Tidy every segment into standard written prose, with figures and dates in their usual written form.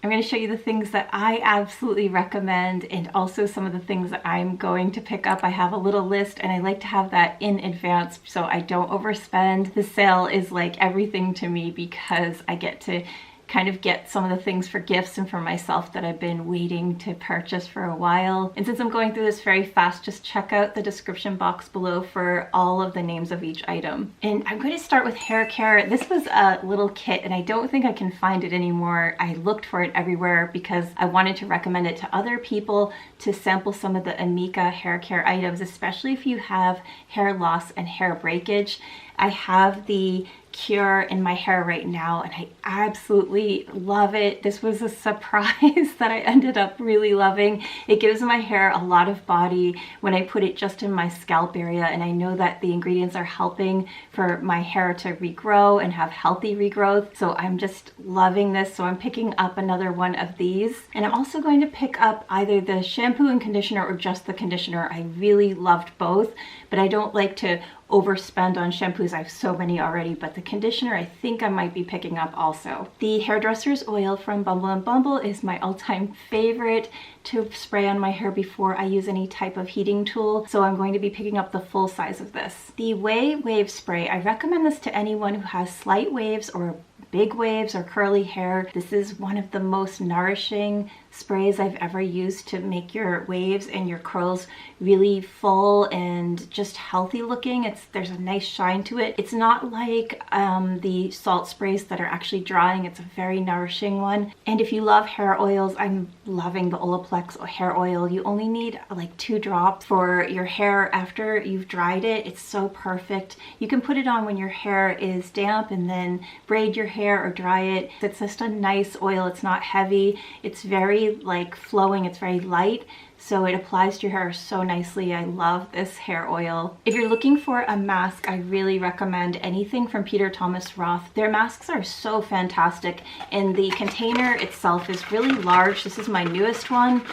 I'm going to show you the things that I absolutely recommend and also some of the things that I'm going to pick up. I have a little list and I like to have that in advance so I don't overspend. The sale is like everything to me because I get to kind of get some of the things for gifts and for myself that I've been waiting to purchase for a while. And since I'm going through this very fast, just check out the description box below for all of the names of each item. And I'm going to start with hair care. This was a little kit and I don't think I can find it anymore. I looked for it everywhere because I wanted to recommend it to other people to sample some of the Amika hair care items, especially if you have hair loss and hair breakage. I have the Cure in my hair right now and I absolutely love it. This was a surprise that I ended up really loving. It gives my hair a lot of body when I put it just in my scalp area, and I know that the ingredients are helping for my hair to regrow and have healthy regrowth. So I'm just loving this. So I'm picking up another one of these, and I'm also going to pick up either the shampoo and conditioner or just the conditioner. I really loved both, but I don't like to overspend on shampoos. I have so many already, but the conditioner I think I might be picking up also. The hairdresser's oil from Bumble and Bumble is my all-time favorite to spray on my hair before I use any type of heating tool, so I'm going to be picking up the full size of this. The Wave Spray, I recommend this to anyone who has slight waves or big waves or curly hair. This is one of the most nourishing sprays I've ever used to make your waves and your curls really full and just healthy looking. There's a nice shine to it. It's not like the salt sprays that are actually drying. It's a very nourishing one. And if you love hair oils, I'm loving the Olaplex hair oil. You only need like 2 drops for your hair after you've dried it. It's so perfect. You can put it on when your hair is damp and then braid your hair or dry it. It's just a nice oil. It's not heavy. It's very like flowing. It's very light, so it applies to your hair so nicely. I love this hair oil. If you're looking for a mask, I really recommend anything from Peter Thomas Roth. Their masks are so fantastic, and the container itself is really large. This is my newest one.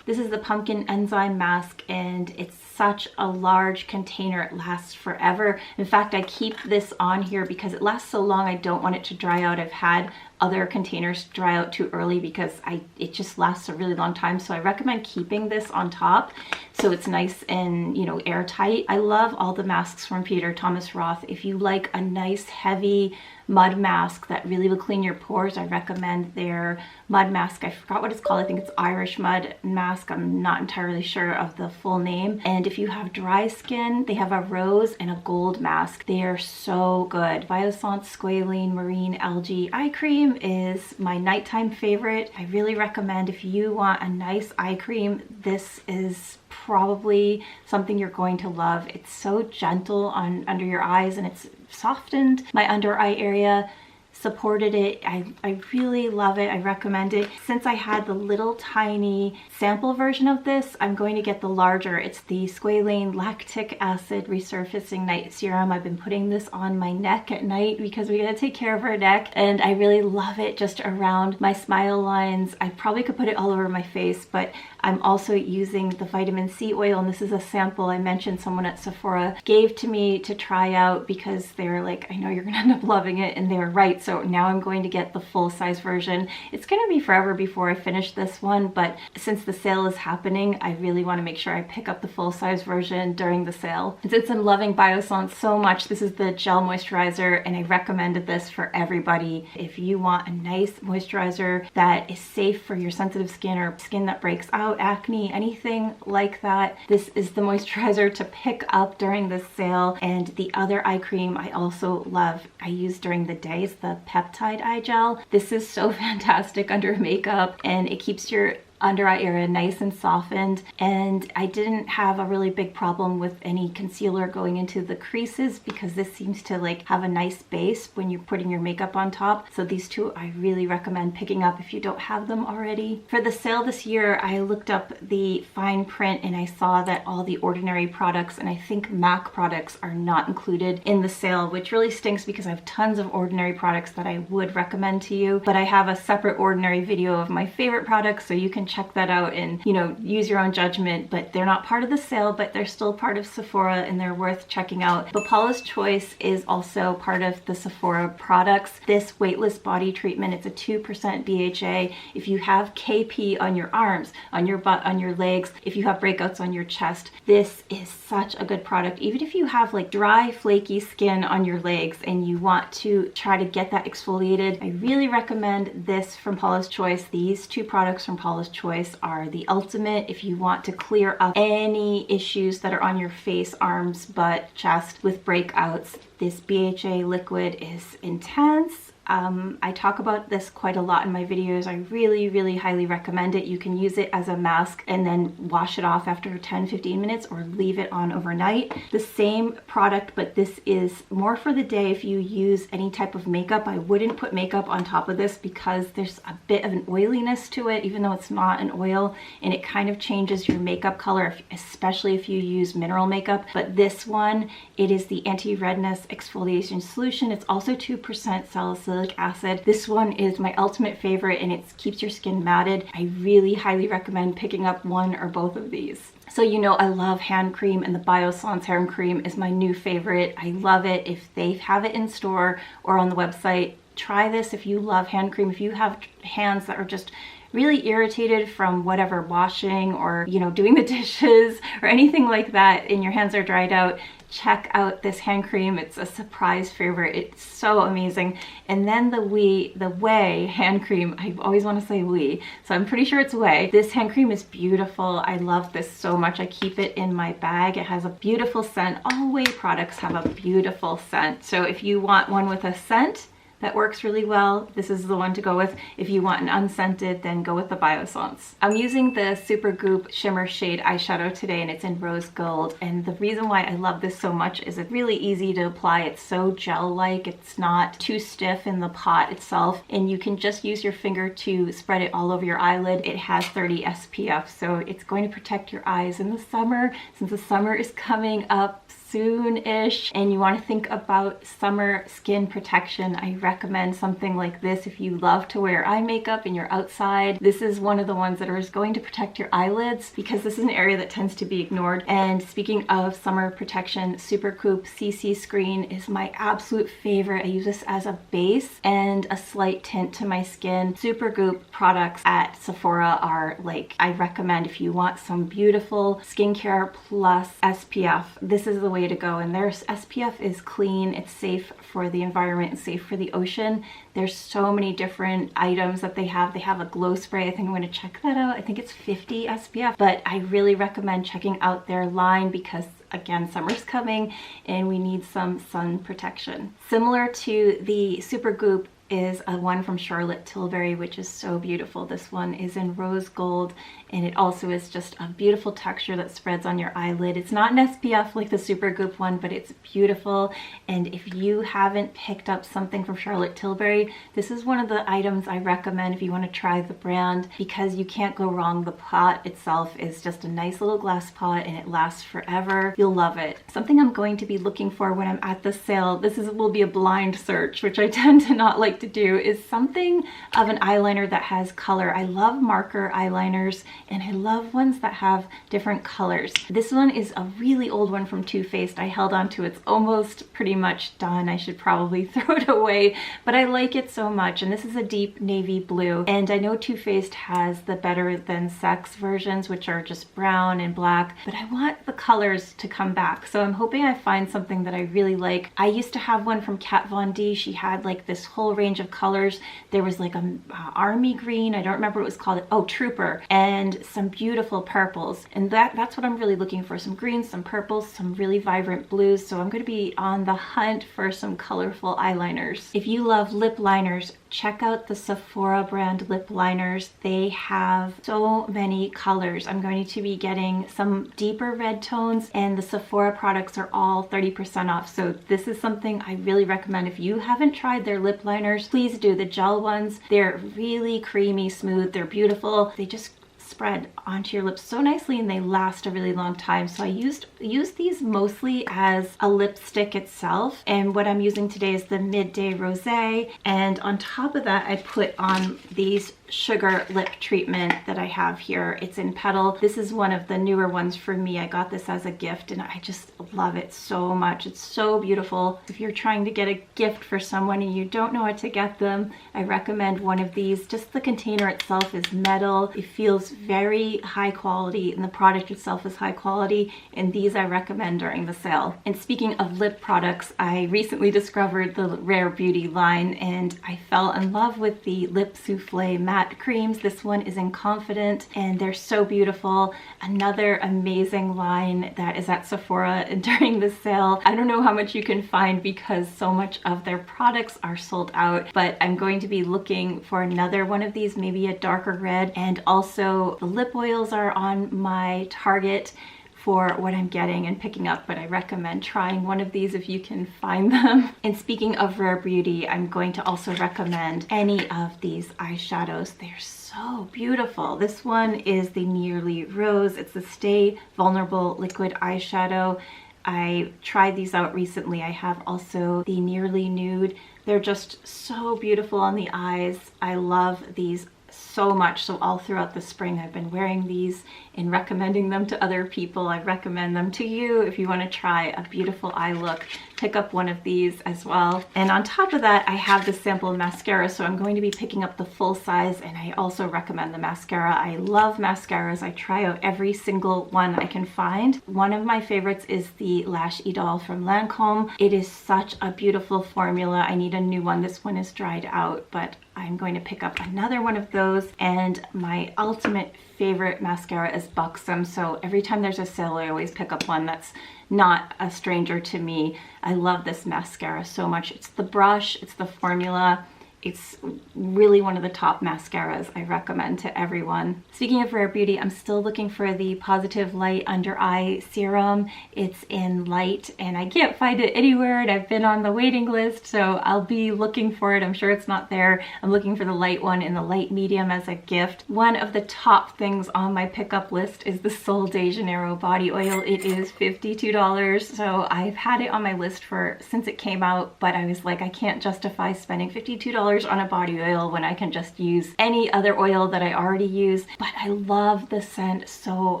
This is the pumpkin enzyme mask, and it's such a large container. It lasts forever. In fact, I keep this on here because it lasts so long. I don't want it to dry out. I've had other containers dry out too early because it just lasts a really long time. So I recommend keeping this on top so it's nice and, you know, airtight. I love all the masks from Peter Thomas Roth. If you like a nice heavy mud mask that really will clean your pores, I recommend their mud mask. I forgot what it's called. I think it's Irish mud mask. I'm not entirely sure of the full name. And if you have dry skin, they have a rose and a gold mask. They are so good. Biossance Squalene Marine Algae Eye Cream is my nighttime favorite. I really recommend if you want a nice eye cream, this is probably something you're going to love. It's so gentle on under your eyes, and it's softened my under eye area, supported it. I really love it. I recommend it. Since I had the little tiny sample version of this, I'm going to get the larger. It's the Squalane Lactic Acid Resurfacing Night Serum. I've been putting this on my neck at night because we gotta take care of our neck, and I really love it just around my smile lines. I probably could put it all over my face, but I'm also using the vitamin C oil, and this is a sample I mentioned someone at Sephora gave to me to try out because they were like, I know you're gonna end up loving it, and they were right. So now I'm going to get the full size version. It's gonna be forever before I finish this one, but since the sale is happening, I really want to make sure I pick up the full size version during the sale. And since I'm loving Biossance so much, this is the gel moisturizer, and I recommended this for everybody. If you want a nice moisturizer that is safe for your sensitive skin or skin that breaks out, acne, anything like that, this is the moisturizer to pick up during this sale. And the other eye cream I also love, I use during the day, is the peptide eye gel. This is so fantastic under makeup, and it keeps your under eye area nice and softened, and I didn't have a really big problem with any concealer going into the creases because this seems to like have a nice base when you're putting your makeup on top. So these two I really recommend picking up if you don't have them already. For the sale this year, I looked up the fine print and I saw that all the Ordinary products and I think MAC products are not included in the sale, which really stinks because I have tons of Ordinary products that I would recommend to you, but I have a separate Ordinary video of my favorite products, so you can can check that out and, you know, use your own judgment. But they're not part of the sale, but they're still part of Sephora and they're worth checking out. But Paula's Choice is also part of the Sephora products. This weightless body treatment, it's a 2% BHA. If you have KP on your arms, on your butt, on your legs, if you have breakouts on your chest, this is such a good product. Even if you have like dry, flaky skin on your legs and you want to try to get that exfoliated, I really recommend this from Paula's Choice. These two products from Paula's Choice are the ultimate if you want to clear up any issues that are on your face, arms, butt, chest with breakouts. This BHA liquid is intense. I talk about this quite a lot in my videos. I really highly recommend it. You can use it as a mask and then wash it off after 10-15 minutes or leave it on overnight. The same product, but this is more for the day if you use any type of makeup. I wouldn't put makeup on top of this because there's a bit of an oiliness to it, even though it's not an oil, and it kind of changes your makeup color, especially if you use mineral makeup. But this one, it is the anti-redness exfoliation solution. It's also 2% salicylic acid. This one is my ultimate favorite and it keeps your skin matted. I really highly recommend picking up one or both of these. So you know I love hand cream, and the Biossance hand cream is my new favorite. I love it. If they have it in store or on the website, try this if you love hand cream. If you have hands that are just really irritated from whatever washing or, you know, doing the dishes or anything like that and your hands are dried out, check out this hand cream. It's a surprise favorite. It's so amazing. And then the Way hand cream, I always want to say We, so I'm pretty sure it's Way. This hand cream is beautiful. I love this so much. I keep it in my bag. It has a beautiful scent. All Way products have a beautiful scent. So if you want one with a scent that works really well, this is the one to go with. If you want an unscented, then go with the Biossance. I'm using the Supergoop Shimmer Shade eyeshadow today and it's in rose gold. And the reason why I love this so much is it's really easy to apply. It's so gel-like. It's not too stiff in the pot itself. And you can just use your finger to spread it all over your eyelid. It has 30 SPF, so it's going to protect your eyes in the summer. Since the summer is coming up soon-ish and you want to think about summer skin protection, I recommend something like this. If you love to wear eye makeup and you're outside, this is one of the ones that is going to protect your eyelids because this is an area that tends to be ignored. And speaking of summer protection, Supergoop CC Screen is my absolute favorite. I use this as a base and a slight tint to my skin. Supergoop products at Sephora are like, I recommend if you want some beautiful skincare plus SPF, this is the way to go. And their SPF is clean, it's safe for the environment and safe for the ocean. There's so many different items that they have. They have a glow spray. I think I'm going to check that out. I think it's 50 SPF, but I really recommend checking out their line because again, summer's coming and we need some sun protection. Similar to the Supergoop is a one from Charlotte Tilbury, which is so beautiful. This one is in rose gold and it also is just a beautiful texture that spreads on your eyelid. It's not an SPF like the Supergoop one, but it's beautiful. And if you haven't picked up something from Charlotte Tilbury, this is one of the items I recommend if you want to try the brand because you can't go wrong. The pot itself is just a nice little glass pot and it lasts forever. You'll love it. Something I'm going to be looking for when I'm at the sale, will be a blind search, which I tend to not like to do, is something of an eyeliner that has color. I love marker eyeliners and I love ones that have different colors. This one is a really old one from Too Faced. I held on to it. It's almost pretty much done. I should probably throw it away, but I like it so much. And this is a deep navy blue. And I know Too Faced has the Better Than Sex versions, which are just brown and black, but I want the colors to come back. So I'm hoping I find something that I really like. I used to have one from Kat Von D. She had like this whole range of colors. There was like a army green, I don't remember what it was called. Oh, Trooper, and some beautiful purples. And that's what I'm really looking for. Some greens, some purples, some really vibrant blues. So I'm going to be on the hunt for some colorful eyeliners. If you love lip liners, check out the Sephora brand lip liners. They have so many colors. I'm going to be getting some deeper red tones and the Sephora products are all 30% off. So this is something I really recommend. If you haven't tried their lip liners, please do. The gel ones, they're really creamy, smooth, they're beautiful. They just spread onto your lips so nicely and they last a really long time. So I used these mostly as a lipstick itself, and what I'm using today is the Midday Rosé, and on top of that I put on these sugar lip treatment that I have here. It's in Petal. This is one of the newer ones for me. I got this as a gift and I just love it so much. It's so beautiful. If you're trying to get a gift for someone and you don't know what to get them, I recommend one of these. Just the container itself is metal. It feels very high quality and the product itself is high quality, and these I recommend during the sale. And speaking of lip products, I recently discovered the Rare Beauty line and I fell in love with the Lip Souffle matte creams. This one is in Confident and they're so beautiful. Another amazing line that is at Sephora during the sale. I don't know how much you can find because so much of their products are sold out, but I'm going to be looking for another one of these, maybe a darker red. And also the lip oils are on my target for what I'm getting and picking up, but I recommend trying one of these if you can find them. And speaking of Rare Beauty, I'm going to also recommend any of these eyeshadows. They're so beautiful. This one is the Nearly Rose. It's the Stay Vulnerable liquid eyeshadow. I tried these out recently. I have also the Nearly Nude. They're just so beautiful on the eyes. I love these so much. So all throughout the spring I've been wearing these and recommending them to other people. I recommend them to you if you want to try a beautiful eye look. Pick up one of these as well. And on top of that, I have the sample mascara, so I'm going to be picking up the full size, and I also recommend the mascara. I love mascaras. I try out every single one I can find. One of my favorites is the Lash Idol from Lancome. It is such a beautiful formula. I need a new one. This one is dried out, but I'm going to pick up another one of those. And my ultimate favorite mascara is Buxom, so every time there's a sale I always pick up one that's not a stranger to me. I love this mascara so much. It's the brush, it's the formula. It's really one of the top mascaras I recommend to everyone. Speaking of Rare Beauty, I'm still looking for the Positive Light Under Eye Serum. It's in light and I can't find it anywhere, and I've been on the waiting list, so I'll be looking for it. I'm sure it's not there. I'm looking for the light one in the light medium as a gift. One of the top things on my pickup list is the Sol de Janeiro body oil. It is $52, so I've had it on my list since it came out, but I was like, I can't justify spending $52 on a body oil when I can just use any other oil that I already use. But I love the scent so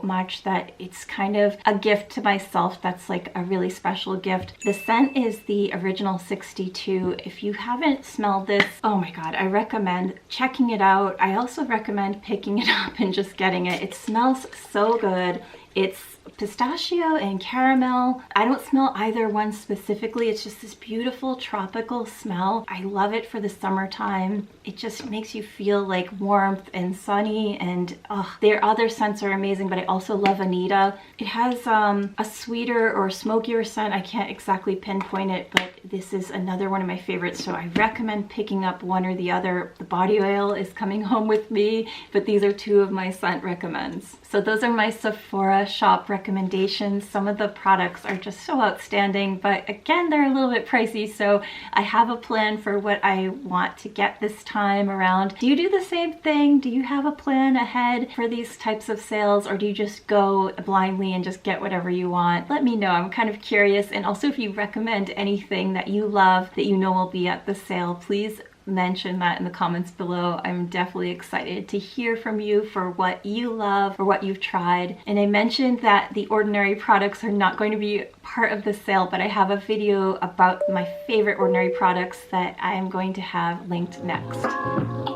much that it's kind of a gift to myself. That's like a really special gift. The scent is the Original 62. If you haven't smelled this, oh my god, I recommend checking it out. I also recommend picking it up and just getting it. It smells so good. It's pistachio and caramel. I don't smell either one specifically. It's just this beautiful tropical smell. I love it for the summertime. It just makes you feel like warmth and sunny, and their other scents are amazing, but I also love Anitta. It has a sweeter or smokier scent. I can't exactly pinpoint it, but this is another one of my favorites, so I recommend picking up one or the other. The body oil is coming home with me, but these are two of my scent recommends. So those are my Sephora shop recommendations. Some of the products are just so outstanding, but again, they're a little bit pricey, so I have a plan for what I want to get this time around. Do you do the same thing? Do you have a plan ahead for these types of sales, or do you just go blindly and just get whatever you want? Let me know. I'm kind of curious. And also, if you recommend anything that you love that you know will be at the sale, please mention that in the comments below. I'm definitely excited to hear from you for what you love or what you've tried. And I mentioned that the Ordinary products are not going to be part of the sale, but I have a video about my favorite Ordinary products that I am going to have linked next.